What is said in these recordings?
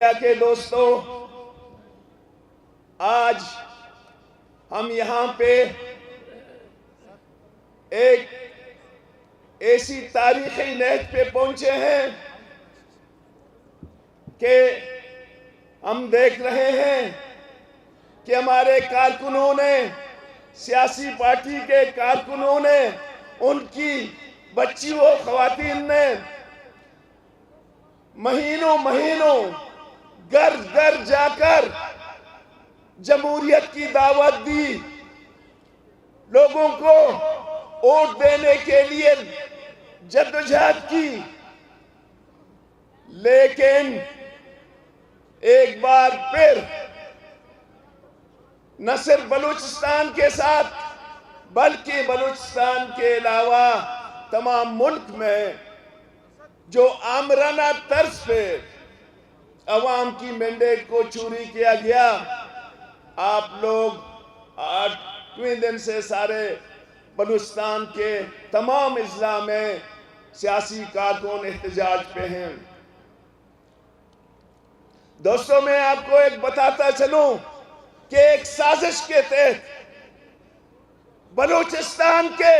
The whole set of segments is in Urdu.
کے دوستو، آج ہم یہاں پہ ایک ایسی تاریخی نہج پہ پہنچے ہیں کہ ہم دیکھ رہے ہیں کہ ہمارے کارکنوں نے، سیاسی پارٹی کے کارکنوں نے، ان کی بچیوں و خواتین نے مہینوں گھر گھر جا کر جمہوریت کی دعوت دی، لوگوں کو ووٹ دینے کے لیے جدوجہد کی، لیکن ایک بار پھر نہ صرف بلوچستان کے ساتھ بلکہ بلوچستان کے علاوہ تمام ملک میں جو آمرانہ طرز پہ عوام کی مینڈیٹ کو چوری کیا گیا، آپ لوگ آج دن سے سارے بلوچستان کے تمام اضلاع میں سیاسی کارکن احتجاج پہ ہیں۔ دوستوں، میں آپ کو ایک بتاتا چلوں کہ ایک سازش کے تحت بلوچستان کے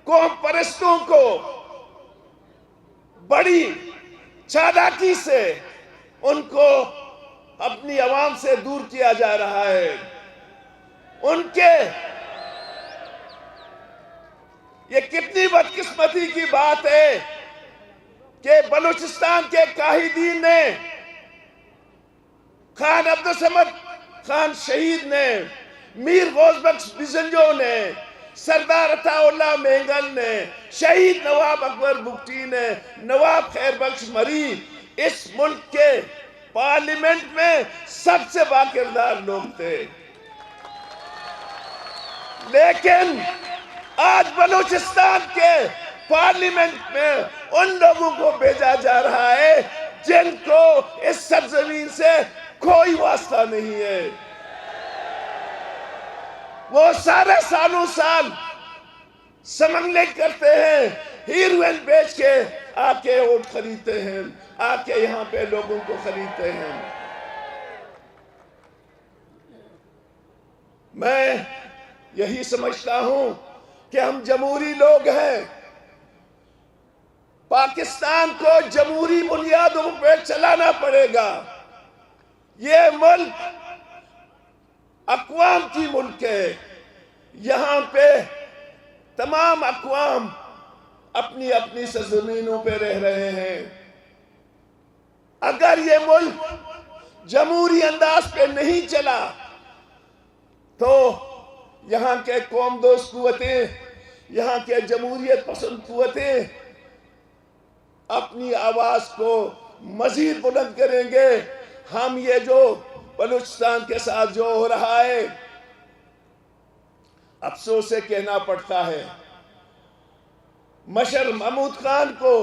قوم پرستوں کو بڑی چالاکی سے ان کو اپنی عوام سے دور کیا جا رہا ہے۔ ان کے یہ کتنی بدقسمتی کی بات ہے کہ بلوچستان کے قائدین نے، خان عبدالصمد خان شہید نے، میر غوث بخش بزنجو نے، سردار عطا اللہ مینگل نے، شہید نواب اکبر بگٹی نے، نواب خیر بخش مری اس ملک کے پارلیمنٹ میں سب سے باکردار لوگ تھے، لیکن آج بلوچستان کے پارلیمنٹ میں ان لوگوں کو بھیجا جا رہا ہے جن کو اس سرزمین سے کوئی واسطہ نہیں ہے۔ وہ سارے سالوں سال سمنگلنگ کرتے ہیں، ہیروئن بیچ کے آ کے ووٹ خریدتے ہیں، آ کے یہاں پہ لوگوں کو خریدتے ہیں۔ میں یہی سمجھتا ہوں کہ ہم جمہوری لوگ ہیں، پاکستان کو جمہوری بنیادوں پہ چلانا پڑے گا۔ یہ ملک اقوام کی ملک ہے، یہاں پہ تمام اقوام اپنی اپنی سرزمینوں پہ رہ رہے ہیں۔ اگر یہ ملک جمہوری انداز پہ نہیں چلا تو یہاں کے قوم دوست قوتیں، یہاں کے جمہوریت پسند قوتیں اپنی آواز کو مزید بلند کریں گے۔ ہم یہ جو بلوچستان کے ساتھ جو ہو رہا ہے، افسوس سے کہنا پڑتا ہے، مشر محمود خان کو،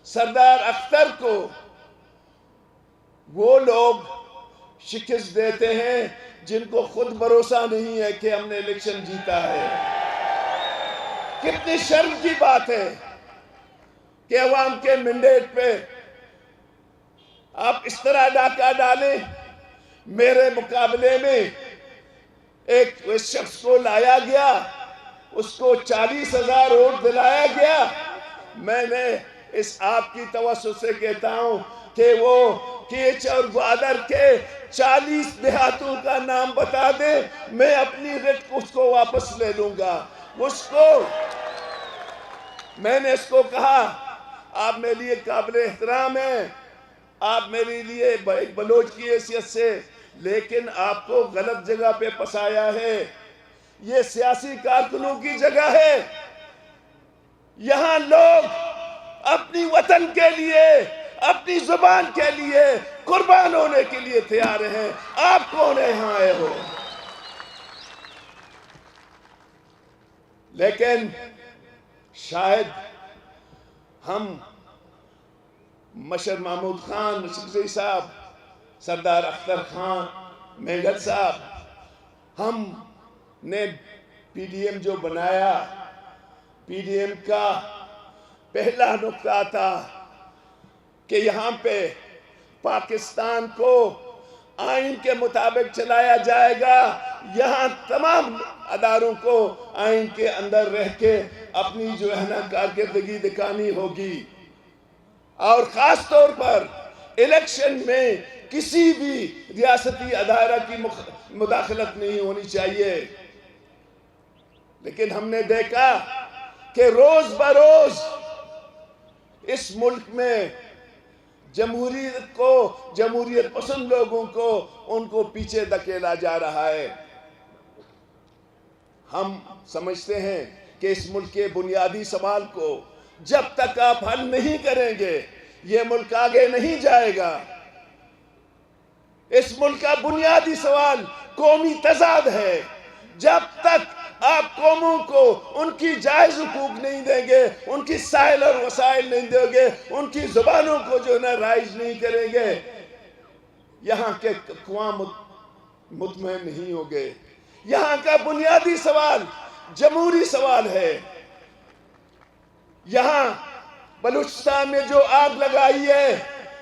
سردار اختر کو وہ لوگ شکست دیتے ہیں جن کو خود بھروسہ نہیں ہے کہ ہم نے الیکشن جیتا ہے۔ کتنی شرم کی بات ہے کہ عوام کے مینڈیٹ پہ آپ اس طرح ڈاکہ ڈالیں۔ میرے مقابلے میں ایک شخص کو لایا گیا، اس کو 40,000 ووٹ دلایا گیا۔ میں نے اس آپ کی توسط سے کہتا ہوں کہ وہ کیچ اور گوادر کے 40 دیہاتوں کا نام بتا دیں، میں اپنی ریٹ اس کو واپس لے لوں گا۔ میں نے اس کو کہا، آپ میرے لیے قابل احترام ہیں، آپ میرے لیے ایک بلوچ کی حیثیت سے، لیکن آپ کو غلط جگہ پہ پھنسایا ہے۔ یہ سیاسی کارکنوں کی جگہ ہے، یہاں لوگ اپنی وطن کے لیے، اپنی زبان کے لیے قربان ہونے کے لیے تیار ہیں۔ آپ کون ہیں یہاں آئے ہو؟ لیکن شاید ہم مشر محمود خان مشرقی صاحب، سردار اختر خان مینگل صاحب، ہم نے پی ڈی ایم جو بنایا، پی ڈی ایم کا پہلا نقطہ تھا کہ یہاں پہ پاکستان کو آئین کے مطابق چلایا جائے گا، یہاں تمام اداروں کو آئین کے اندر رہ کے اپنی جو ہے نا کارکردگی دکھانی ہوگی، اور خاص طور پر الیکشن میں کسی بھی ریاستی ادارہ کی مداخلت نہیں ہونی چاہیے۔ لیکن ہم نے دیکھا کہ روز بروز اس ملک میں جمہوریت پسند لوگوں کو ان کو پیچھے دھکیلا جا رہا ہے۔ ہم سمجھتے ہیں کہ اس ملک کے بنیادی سوال کو جب تک آپ حل نہیں کریں گے یہ ملک آگے نہیں جائے گا۔ اس ملک کا بنیادی سوال قومی تضاد ہے۔ جب تک آپ قوموں کو ان کی جائز حقوق نہیں دیں گے، ان کی سائل اور وسائل نہیں دیں گے، ان کی زبانوں کو جو نا رائج نہیں کریں گے، یہاں کے اقوام مطمئن نہیں ہوگے۔ یہاں کا بنیادی سوال جمہوری سوال ہے۔ یہاں بلوچستان میں جو آگ لگائی ہے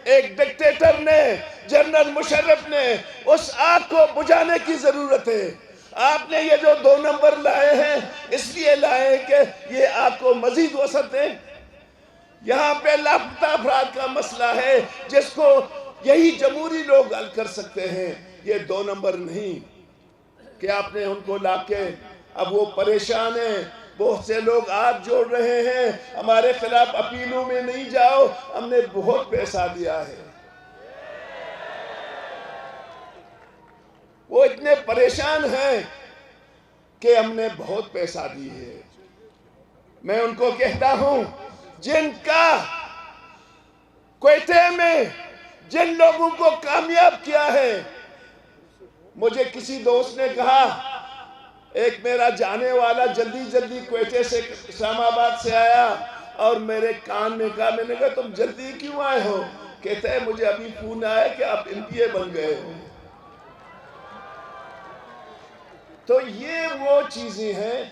ایک ڈکٹیٹر نے، جنرل مشرف نے، اس آگ کو بجھانے کی ضرورت ہے۔ آپ نے یہ جو 2 نمبر لائے ہیں اس لیے لائے ہیں کہ یہ آگ کو مزید وسعت دیں۔ یہاں پہ لاپتہ افراد کا مسئلہ ہے جس کو یہی جمہوری لوگ حل کر سکتے ہیں، یہ 2 نمبر نہیں کہ آپ نے ان کو لا کے اب وہ پریشان ہیں۔ بہت سے لوگ ہاتھ جوڑ رہے ہیں ہمارے خلاف اپیلوں میں نہیں جاؤ، ہم نے بہت پیسہ دیا ہے۔ وہ اتنے پریشان ہیں کہ ہم نے بہت پیسہ دی ہے۔ میں ان کو کہتا ہوں جن کا کوئٹے میں جن لوگوں کو کامیاب کیا ہے، مجھے کسی دوست نے کہا، ایک میرا جانے والا جلدی کوئٹے سے اسلام آباد سے آیا اور میرے کان میں کہا، میں نے کہا تم جلدی کیوں آئے ہو؟ کہتا ہے مجھے ابھی فون آیا کہ آپ MP بن گئے ہو۔ تو یہ وہ چیزیں ہیں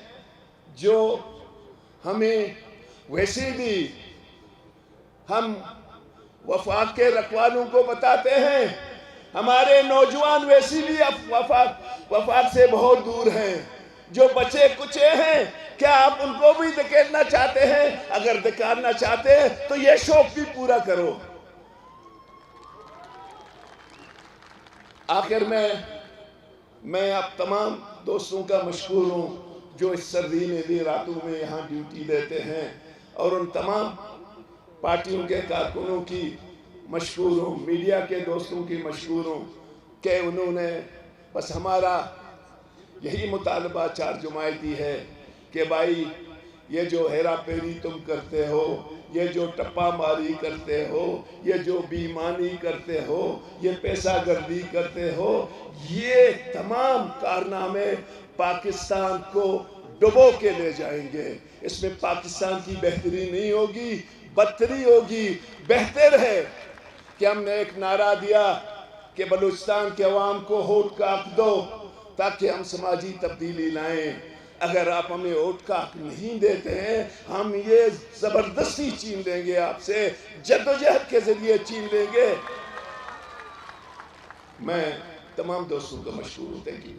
جو ہمیں ویسے بھی ہم وفاق کے رکھوالوں کو بتاتے ہیں، ہمارے نوجوان ویسے بھی وفاق سے بہت دور ہیں۔ جو بچے کچے ہیں کیا آپ ان کو بھی دھکیلنا چاہتے ہیں؟ اگر دھکیلنا چاہتے ہیں تو یہ شوق بھی پورا کرو۔ آخر میں اب تمام دوستوں کا مشکور ہوں جو اس سردی میں بھی راتوں میں یہاں ڈیوٹی دیتے ہیں، اور ان تمام پارٹیوں کے کارکنوں کی مشکور ہوں، میڈیا کے دوستوں کی مشکور ہوں کہ انہوں نے بس ہمارا یہی مطالبہ 4 جماعتی ہے کہ بھائی یہ جو ہیرا پھیری تم کرتے ہو، یہ جو ٹپا ماری کرتے ہو، یہ جو بیمانی کرتے ہو، یہ پیسہ گردی کرتے ہو، یہ تمام کارنامے پاکستان کو ڈبو کے لے جائیں گے۔ اس میں پاکستان کی بہتری نہیں ہوگی، بدتری ہوگی۔ بہتر ہے کہ ہم نے ایک نعرہ دیا کہ بلوچستان کے عوام کو ووٹ کا حق دو تاکہ ہم سماجی تبدیلی لائیں۔ اگر آپ ہمیں ووٹ کا حق نہیں دیتے ہیں، ہم یہ زبردستی چھین لیں گے، آپ سے جدوجہد کے ذریعے چھین لیں گے۔ میں تمام دوستوں کو مشکور ہوں۔ Thank you.